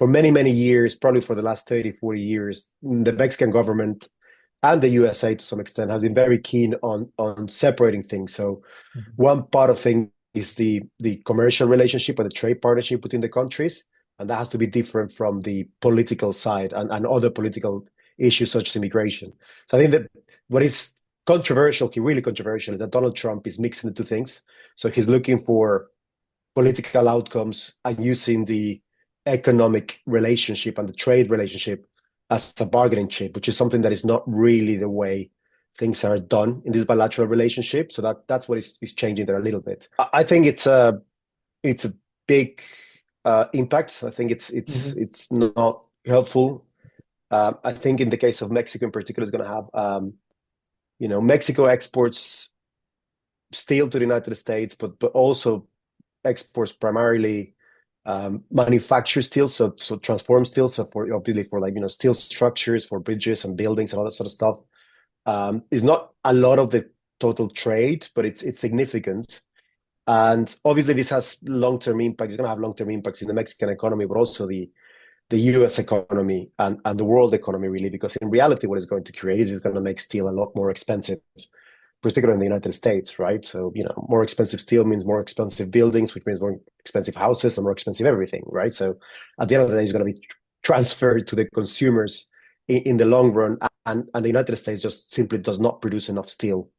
for many, many years, probably for the last 30, 40 years, the Mexican government and the USA to some extent has been very keen on separating things. So Mhm. one part of things is the commercial relationship or the trade partnership between the countries, and that has to be different from the political side and other political issues such as immigration. So I think that what is controversial, really controversial, is that Donald Trump is mixing the two things. So he's looking for political outcomes and using the economic relationship and the trade relationship as a bargaining chip, which is something that is not really the way things are done in this bilateral relationship. So that's what is changing there a little bit. I think it's a big impact. I think Mhm. it's not helpful. I think in the case of Mexico in particular, is going to have Mexico exports steel to the United States, but also exports primarily manufacture steel, so transform steel, so for obviously for like steel structures for bridges and buildings and all that sort of stuff. Is not a lot of the total trade, but it's significant. And obviously, this has long-term impact. It's going to have long-term impacts in the Mexican economy, but also the US economy and the world economy, really, because in reality, what it's going to create is it's going to make steel a lot more expensive, particularly in the United States, right? So, more expensive steel means more expensive buildings, which means more expensive houses and more expensive everything, right? So at the end of the day, it's going to be transferred to the consumers in the long run. And the United States just simply does not produce enough steel